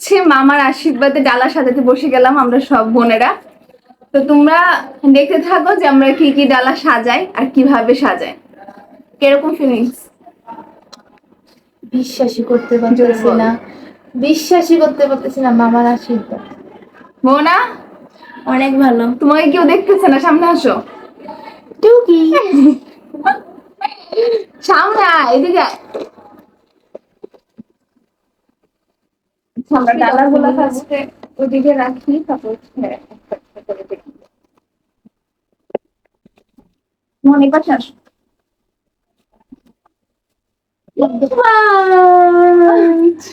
হচ্ছে মামার আশীর্বাদে ডালা সাজাতে বসে গেলাম আমরা সব বোনেরা। তো তোমরা দেখতে থাকো যে আমরা কি কি ডালা সাজাই আর কিভাবে সাজাই। কিরকম ফিলিংস? বিশ্বাসই করতে পারতেছি না, বিশ্বাসই করতে পারতেছি না। মামার আশীর্বাদ বোনা অনেক ভালো। তোমাকে কেউ দেখতেছে না, সামনে আসো। টুকি সামনে আয়, এদিকে আয়। আমরা ডালাগুলো ফার্স্টে ওদিকে রাখি, তারপর একটা একটা করে দেখি। মনে পাশে আসো।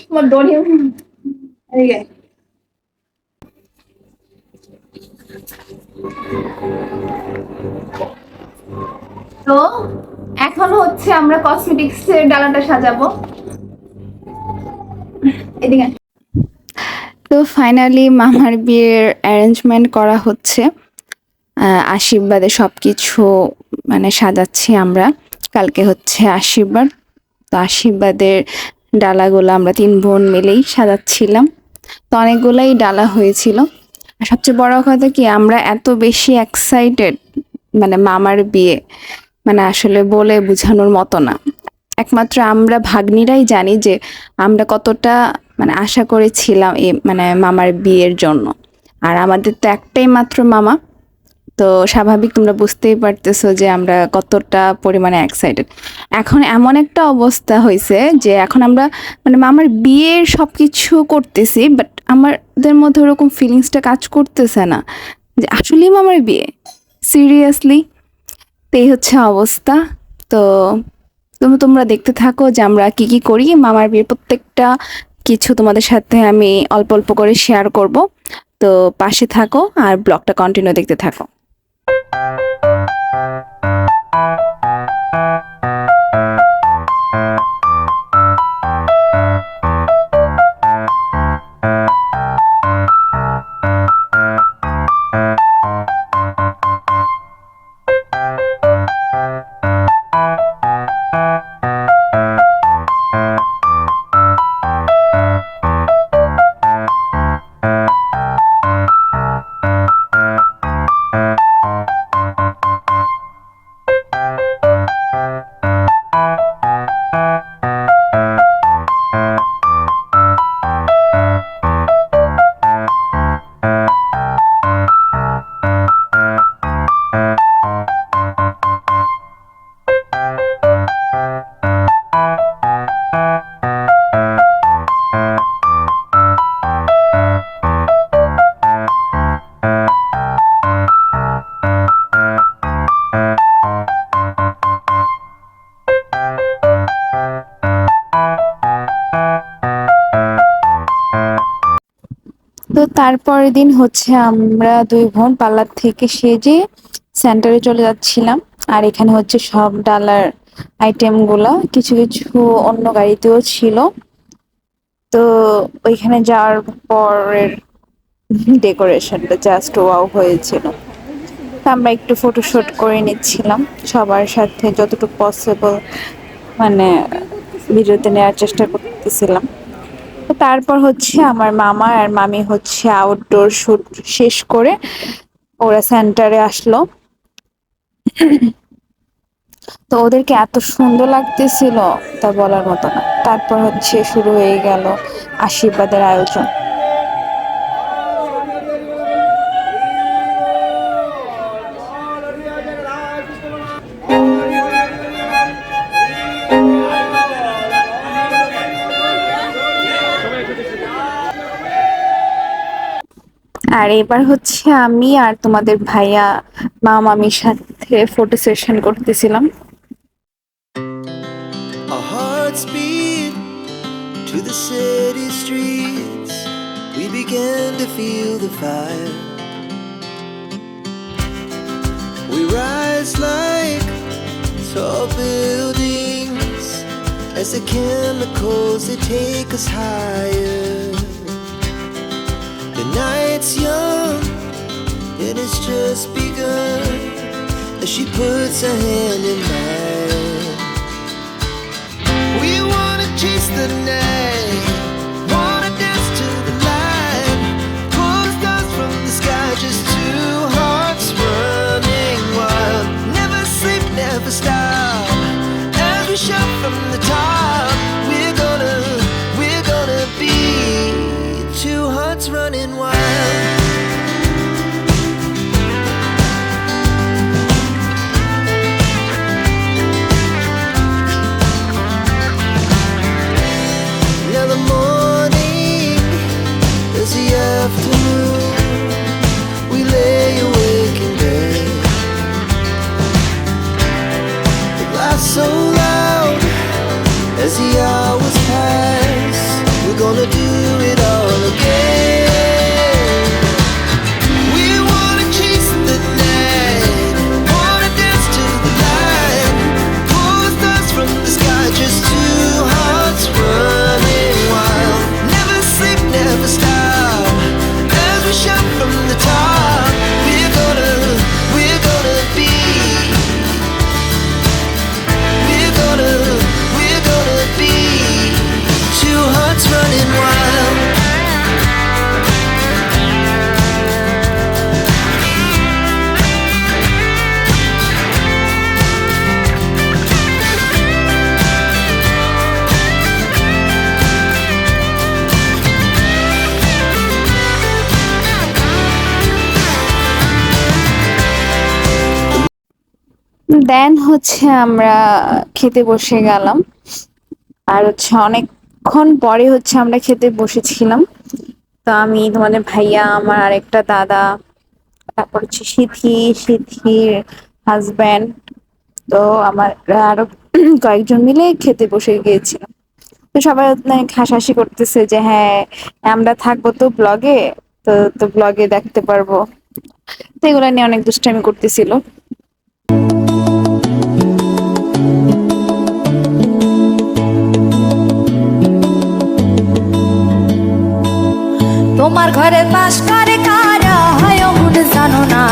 তোমার দড়ি এদিকে আয়। তো এখন হচ্ছে আমরা কসমেটিক্স এর ডালাটা সাজাবো। এদিকে আয়। তো ফাইনালি মামার বিয়ের অ্যারেঞ্জমেন্ট করা হচ্ছে। আশীর্বাদে সবকিছু মানে সাজাচ্ছি আমরা। কালকে হচ্ছে আশীর্বাদ, তো আশীর্বাদের ডালাগুলো আমরা 3 বোন মিলেই সাজাচ্ছিলাম। তো অনেকগুলাই ডালা হয়েছিল। আর সবচেয়ে বড় কথা কি, আমরা এত বেশি এক্সাইটেড, মানে মামার বিয়ে, মানে আসলে বলে বোঝানোর মতো না। একমাত্র আমরা ভাগ্নিরাই জানি যে আমরা কতটা মানে আশা করেছিলাম এই মানে মামার বিয়ের জন্য। আর আমাদের তো একটাই মাত্র মামা, তো স্বাভাবিক তোমরা বুঝতেই পারতেছো যে আমরা কতটা পরিমাণে এক্সাইটেড। এখন এমন একটা অবস্থা হয়েছে যে এখন আমরা মানে মামার বিয়ের সব কিছু করতেছি, বাট আমাদের মধ্যে ওরকম ফিলিংসটা কাজ করতেছে না যে আসলেই মামার বিয়ে, সিরিয়াসলি। তো এই হচ্ছে অবস্থা। তো তোমরা দেখতে থাকো যে আমরা কি কি করি। মামার বিয়ের প্রত্যেকটা কিছু তোমাদের সাথে আমি অল্প অল্প করে শেয়ার করব। তো পাশে থাকো আর ব্লগটা কন্টিনিউ দেখতে থাকো। তো তারপরের দিন হচ্ছে আমরা 2 বোন পার্লার থেকে সেজে সেন্টারে চলে যাচ্ছিলাম। আর এখানে হচ্ছে সব ডালার আইটেমগুলা, কিছু কিছু অন্য গাড়িতেও ছিল। তো ওইখানে যাওয়ার পরের ডেকোরেশনটা জাস্ট ওয়াও হয়েছিল। তো আমরা একটু ফটোশুট করে নিচ্ছিলাম সবার সাথে, যতটুকু পসিবল মানে ভিডিওতে নেওয়ার চেষ্টা করতেছিলাম। তো তারপর হচ্ছে আমার মামা আর মামি হচ্ছে আউটডোর শুট শেষ করে ওরা সেন্টারে আসলো। তো ওদেরকে এত সুন্দর লাগতেছিল তা বলার মতো না। তারপর হচ্ছে শুরু হয়ে গেল আশীর্বাদের আয়োজন। আর এবার হচ্ছে আমি আর তোমাদের ভাইয়া মামির সাথে ফটো সেশন করতেছিলাম। Our hearts beat to the city streets. We began to feel the fire. We rise like tall buildings as the chemicals they take us higher. The night's young and it's just begun as she puts her hand in mine. We wanna chase the night, wanna dance to the light. so loud as the hours pass. We're gonna do it all again. We wanna chase the night, wanna dance to the light, pull the stars from the sky, just two hearts running wild. Never sleep, never stop, as we shout from the top. We're gonna be. We're gonna be two hearts running wild. দেন হচ্ছে আমরা খেতে বসে গেলাম। আর হচ্ছে অনেকক্ষণ পরে হচ্ছে আমরা খেতে বসেছিলাম। তো আমি, তোমাদের ভাইয়া, আমার আরেকটা দাদা, তারপর হচ্ছে সিথির হাজব্যান্ড, তো আমার আরো কয়েকজন মিলে খেতে বসে গিয়েছিলাম। তো সবাই অনেক হাসাহাসি করতেছে যে হ্যাঁ আমরা থাকবো তো ব্লগে, তো তো ব্লগে দেখতে পারবো। তো এগুলো নিয়ে অনেক দুষ্টামি করতেছিল। তোমার ঘরে বাস করে কারা হয় মন জানো না,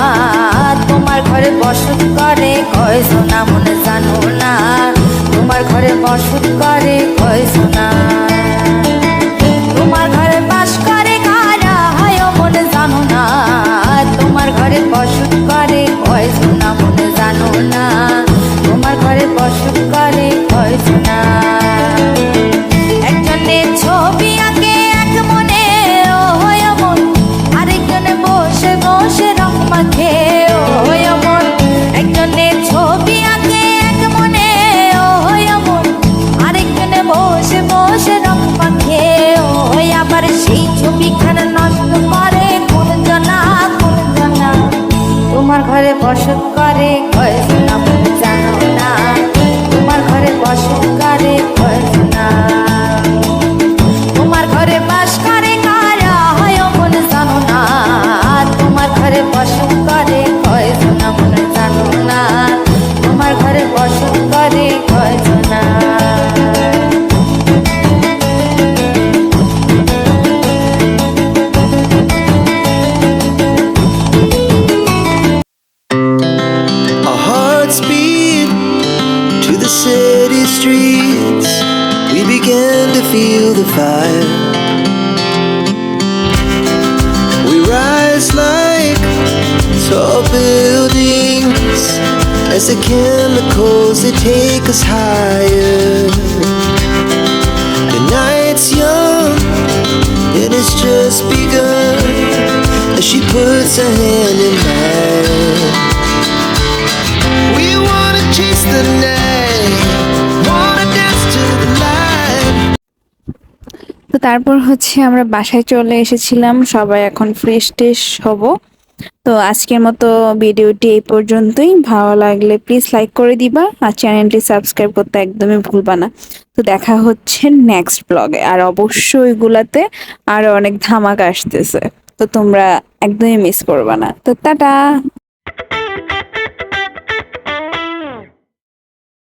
তোমার ঘরে বসত করে কয় সোনা মন জানো না, তোমার ঘরে বসত করে কয় সোনা। তোমার ঘরে বাস করে কারা হয় মন জানো না, তোমার ঘরে বসত করে কয় সোনা মন জানো না, তোমার ঘরে বসত করে কয় সোনা। একজনের ছবি আঁকে এক মনে ও হয় মন, আরেকজনে বসে বসে রং মাখে ও হয় মন। একজনের ছবি আঁকে এক মনে ও হয় মন, আরেকজনে বসে বসে রং মাখে ও হয়। আবার সেই ছবিখানা নষ্ট করে কোন জানা কোন জানা। তোমার ঘরে বসত করে কয় সোনা মন জানো না, তোমার ঘরে বসত করে কয় সোনা। তোমার ঘরে বাস করে কারা হয় মন জানো না, তোমার ঘরে বসত করে কয় সোনা মন জানো না, তোমার ঘরে বসত করে কয় সোনা। Our hearts beat to the city streets. We began to feel the fire. We rise like tall buildings as the chemicals they take us higher. The night's young and it's just begun as she puts her hand in mine. We wanna chase the night, wanna dance to the light. তো তারপর হচ্ছে আমরা বাসায় চলে এসেছিলাম, সবাই এখন fresh ট্রেশ হব। তো আজকের মতো ভিডিওটি এই পর্যন্তই। ভালো লাগলে প্লিজ লাইক করে দিবা, আর চ্যানেলটি সাবস্ক্রাইব করতে একদমই ভুলবা না। তো দেখা হচ্ছে নেক্সট ব্লগে, আর অবশ্যই এগুলাতে আরো অনেক ধামাকা আসতেছে, তো তোমরা একদমই মিস করবা না। তো টাটা।